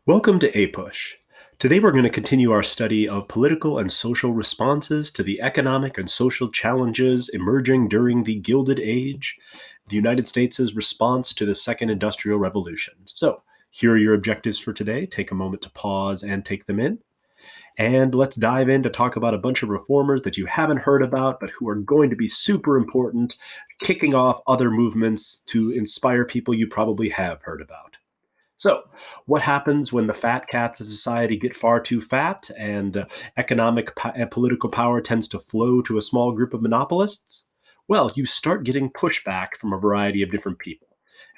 Welcome to APUSH. Today we're going to continue our study of political and social responses to the economic and social challenges emerging during the Gilded Age, the United States' response to the Second Industrial Revolution. So, here are your objectives for today. Take a moment to pause and take them in. And let's dive in to talk about a bunch of reformers that you haven't heard about, but who are going to be super important, kicking off other movements to inspire people you probably have heard about. So, what happens when the fat cats of society get far too fat and economic and political power tends to flow to a small group of monopolists? Well, you start getting pushback from a variety of different people.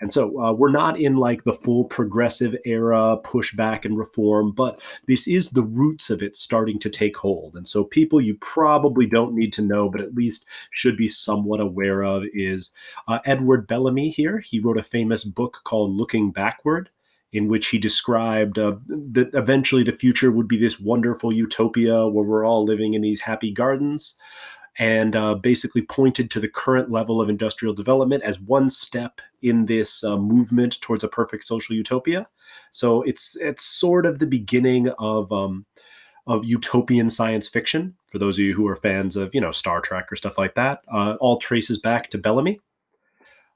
And so we're not in like the full progressive era pushback and reform, but this is the roots of it starting to take hold. And so people you probably don't need to know, but at least should be somewhat aware of is Edward Bellamy here. He wrote a famous book called Looking Backward, in which he described that eventually the future would be this wonderful utopia where we're all living in these happy gardens, and basically pointed to the current level of industrial development as one step in this movement towards a perfect social utopia. So it's sort of the beginning of utopian science fiction. For those of you who are fans of Star Trek or stuff like that, all traces back to Bellamy.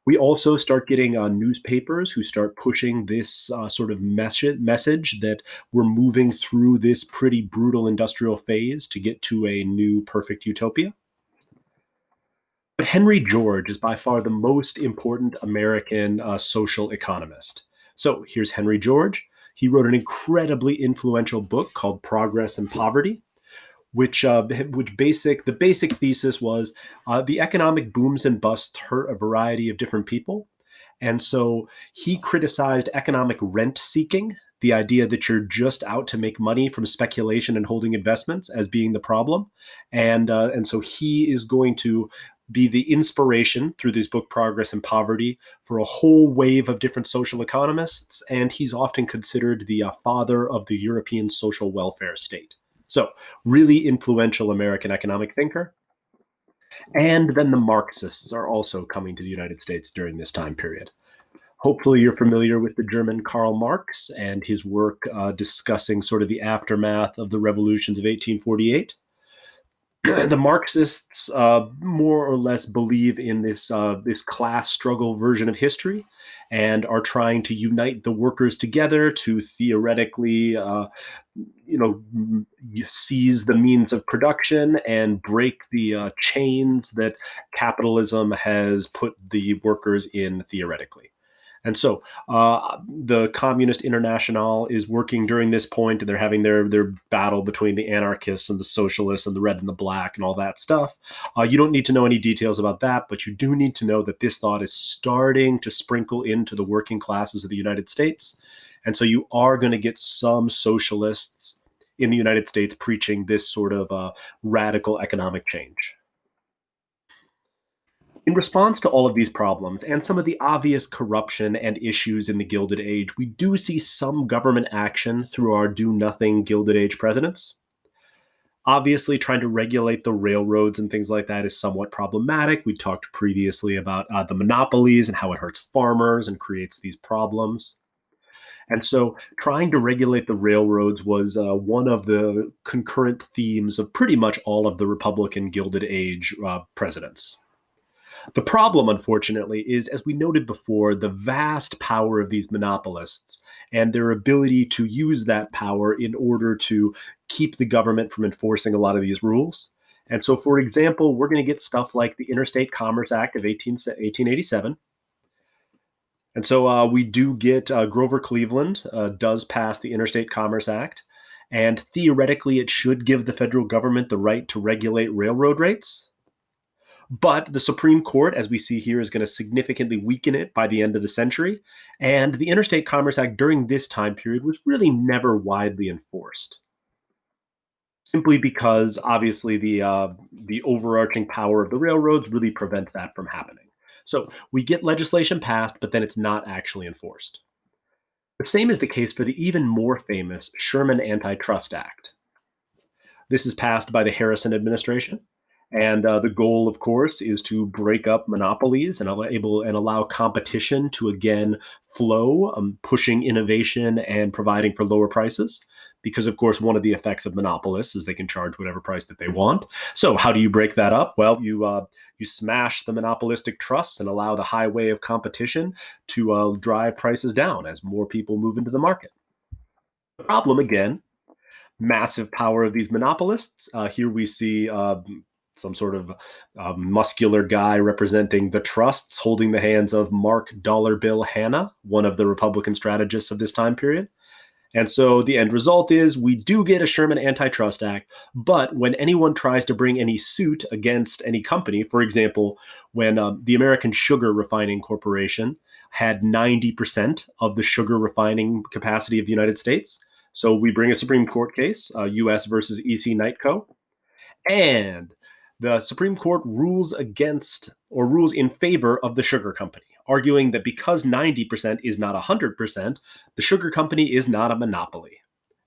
We also start getting newspapers who start pushing this sort of message that we're moving through this pretty brutal industrial phase to get to a new perfect utopia. But Henry George is by far the most important American social economist. So here's Henry George. He wrote an incredibly influential book called Progress and Poverty, the basic thesis was the economic booms and busts hurt a variety of different people. And so he criticized economic rent seeking, the idea that you're just out to make money from speculation and holding investments, as being the problem. And so he is going to be the inspiration through this book, Progress and Poverty, for a whole wave of different social economists. And he's often considered the father of the European social welfare state. So, really influential American economic thinker. And then the Marxists are also coming to the United States during this time period. Hopefully, you're familiar with the German Karl Marx and his work discussing sort of the aftermath of the revolutions of 1848. The Marxists more or less believe in this class struggle version of history, and are trying to unite the workers together to theoretically, seize the means of production and break the chains that capitalism has put the workers in theoretically. And so the Communist International is working during this point, and they're having their battle between the anarchists and the socialists and the red and the black and all that stuff. You don't need to know any details about that, but you do need to know that this thought is starting to sprinkle into the working classes of the United States. And so you are going to get some socialists in the United States preaching this sort of radical economic change. In response to all of these problems and some of the obvious corruption and issues in the Gilded Age, we do see some government action through our do-nothing Gilded Age presidents. Obviously, trying to regulate the railroads and things like that is somewhat problematic. We talked previously about the monopolies and how it hurts farmers and creates these problems. And so trying to regulate the railroads was one of the concurrent themes of pretty much all of the Republican Gilded Age presidents. The problem, unfortunately, is, as we noted before, the vast power of these monopolists and their ability to use that power in order to keep the government from enforcing a lot of these rules. And so, for example, we're going to get stuff like the Interstate Commerce Act of 1887. And so we do get Grover Cleveland does pass the Interstate Commerce Act. And theoretically, it should give the federal government the right to regulate railroad rates. But the Supreme Court, as we see here, is going to significantly weaken it by the end of the century. And the Interstate Commerce Act during this time period was really never widely enforced, simply because obviously the overarching power of the railroads really prevent that from happening. So we get legislation passed, but then it's not actually enforced. The same is the case for the even more famous Sherman Antitrust Act. This is passed by the Harrison administration. And the goal, of course, is to break up monopolies and allow competition to again flow, pushing innovation and providing for lower prices. Because, of course, one of the effects of monopolists is they can charge whatever price that they want. So, how do you break that up? Well, you smash the monopolistic trusts and allow the highway of competition to drive prices down as more people move into the market. The problem, again, massive power of these monopolists. Here we see some sort of muscular guy representing the trusts holding the hands of Mark Dollar Bill Hanna, one of the Republican strategists of this time period. And so the end result is we do get a Sherman Antitrust Act, but when anyone tries to bring any suit against any company, for example, when the American Sugar Refining Corporation had 90% of the sugar refining capacity of the United States. So we bring a Supreme Court case, US versus EC Nightco, and the Supreme Court rules against or rules in favor of the sugar company, arguing that because 90% is not 100%, the sugar company is not a monopoly.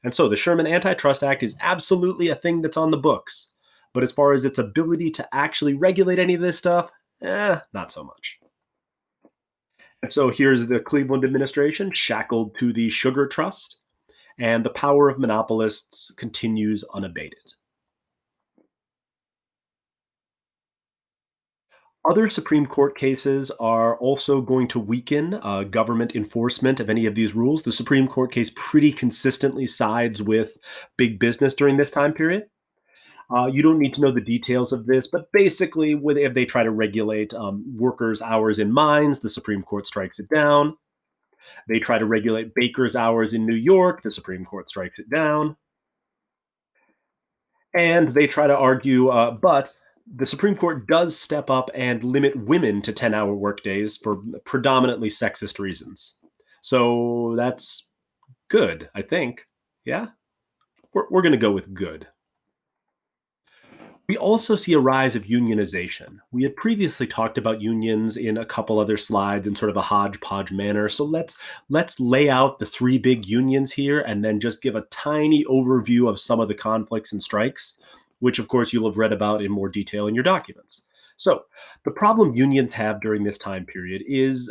And so the Sherman Antitrust Act is absolutely a thing that's on the books. But as far as its ability to actually regulate any of this stuff, not so much. And so here's the Cleveland administration shackled to the sugar trust, and the power of monopolists continues unabated. Other Supreme Court cases are also going to weaken government enforcement of any of these rules. The Supreme Court case pretty consistently sides with big business during this time period. You don't need to know the details of this, but basically, if they try to regulate workers' hours in mines, the Supreme Court strikes it down. They try to regulate bakers' hours in New York, the Supreme Court strikes it down. And they try to argue, but the Supreme Court does step up and limit women to 10-hour workdays for predominantly sexist reasons. So that's good, I think. Yeah, we're going to go with good. We also see a rise of unionization. We had previously talked about unions in a couple other slides in sort of a hodgepodge manner. So let's lay out the three big unions here and then just give a tiny overview of some of the conflicts and strikes, which of course you'll have read about in more detail in your documents. So the problem unions have during this time period is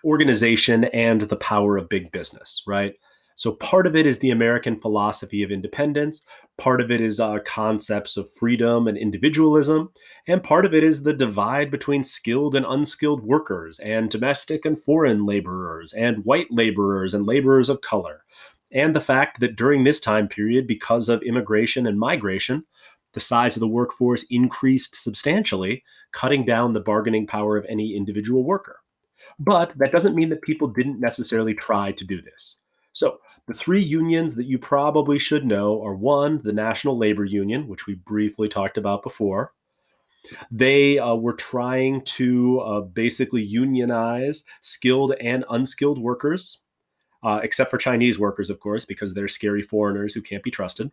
organization and the power of big business, right? So part of it is the American philosophy of independence. Part of it is concepts of freedom and individualism. And part of it is the divide between skilled and unskilled workers and domestic and foreign laborers and white laborers and laborers of color. And the fact that during this time period, because of immigration and migration, the size of the workforce increased substantially, cutting down the bargaining power of any individual worker. But that doesn't mean that people didn't necessarily try to do this. So the three unions that you probably should know are one, the National Labor Union, which we briefly talked about before. They were trying to basically unionize skilled and unskilled workers, except for Chinese workers, of course, because they're scary foreigners who can't be trusted.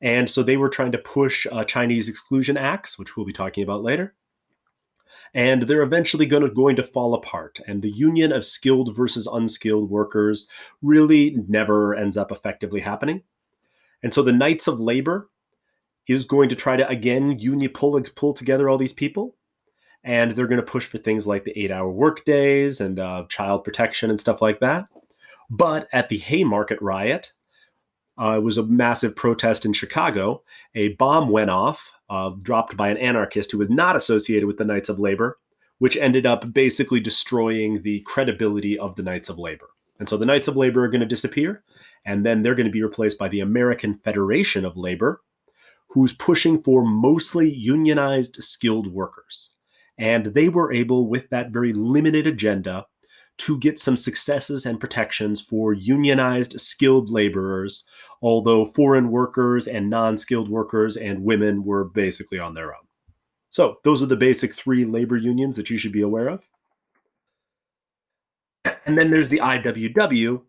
And so they were trying to push Chinese exclusion acts, which we'll be talking about later. And they're eventually going to fall apart. And the union of skilled versus unskilled workers really never ends up effectively happening. And so the Knights of Labor is going to try to, again, pull together all these people. And they're going to push for things like the 8-hour workdays and child protection and stuff like that. But at the Haymarket riot, it was a massive protest in Chicago. A bomb went off, dropped by an anarchist who was not associated with the Knights of Labor, which ended up basically destroying the credibility of the Knights of Labor. And so the Knights of Labor are going to disappear, and then they're going to be replaced by the American Federation of Labor, who's pushing for mostly unionized skilled workers. And they were able, with that very limited agenda, to get some successes and protections for unionized skilled laborers, although foreign workers and non-skilled workers and women were basically on their own. So those are the basic three labor unions that you should be aware of. And then there's the IWW,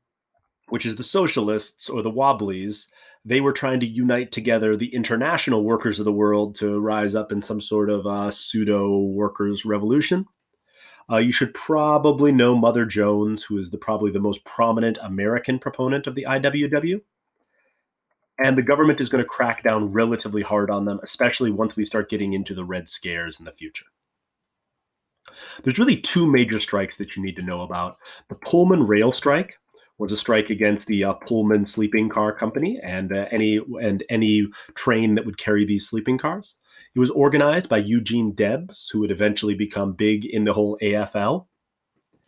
which is the socialists or the wobblies. They were trying to unite together the international workers of the world to rise up in some sort of pseudo workers' revolution. You should probably know Mother Jones, who is probably the most prominent American proponent of the IWW. And the government is going to crack down relatively hard on them, especially once we start getting into the Red Scares in the future. There's really two major strikes that you need to know about. The Pullman rail strike was a strike against the Pullman sleeping car company and any train that would carry these sleeping cars. It was organized by Eugene Debs, who would eventually become big in the whole AFL.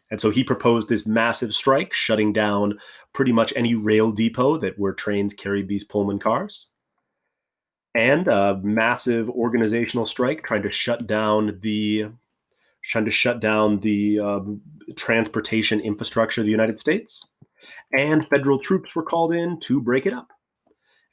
And so he proposed this massive strike, shutting down pretty much any rail depot that where trains carried these Pullman cars, and a massive organizational strike trying to shut down the transportation infrastructure of the United States. And federal troops were called in to break it up.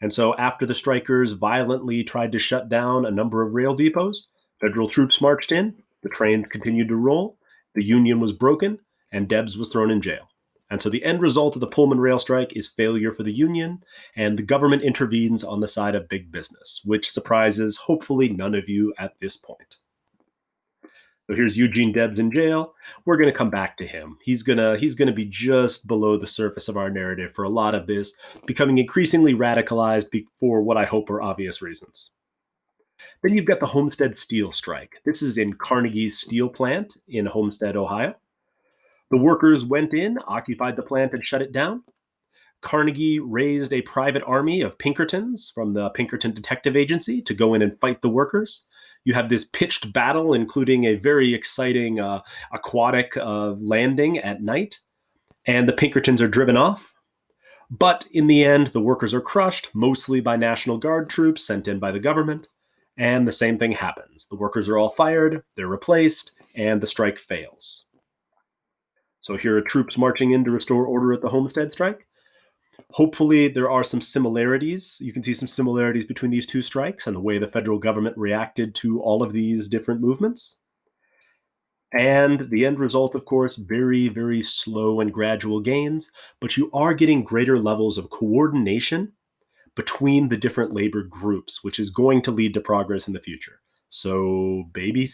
And so, after the strikers violently tried to shut down a number of rail depots, federal troops marched in, the trains continued to roll, the union was broken, and Debs was thrown in jail. And so, the end result of the Pullman rail strike is failure for the union, and the government intervenes on the side of big business, which surprises hopefully none of you at this point. So here's Eugene Debs in jail. We're going to come back to him. He's gonna be just below the surface of our narrative for a lot of this, becoming increasingly radicalized for what I hope are obvious reasons. Then you've got the Homestead steel strike. This is in Carnegie's steel plant in Homestead, Ohio. The workers went in, occupied the plant, and shut it down. Carnegie raised a private army of Pinkertons from the Pinkerton Detective Agency to go in and fight the workers. You have this pitched battle, including a very exciting aquatic landing at night, and the Pinkertons are driven off. But in the end, the workers are crushed, mostly by National Guard troops sent in by the government, and the same thing happens. The workers are all fired, they're replaced, and the strike fails. So here are troops marching in to restore order at the Homestead strike. Hopefully, there are some similarities. You can see some similarities between these two strikes and the way the federal government reacted to all of these different movements. And the end result, of course, very, very slow and gradual gains, but you are getting greater levels of coordination between the different labor groups, which is going to lead to progress in the future. So, baby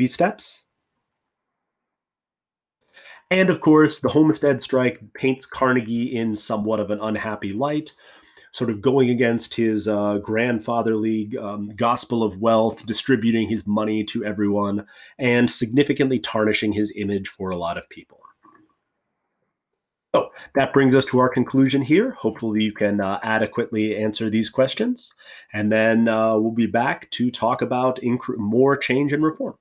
steps. And of course, the Homestead strike paints Carnegie in somewhat of an unhappy light, sort of going against his grandfatherly gospel of wealth, distributing his money to everyone, and significantly tarnishing his image for a lot of people. So that brings us to our conclusion here. Hopefully, you can adequately answer these questions. And then we'll be back to talk about more change and reform.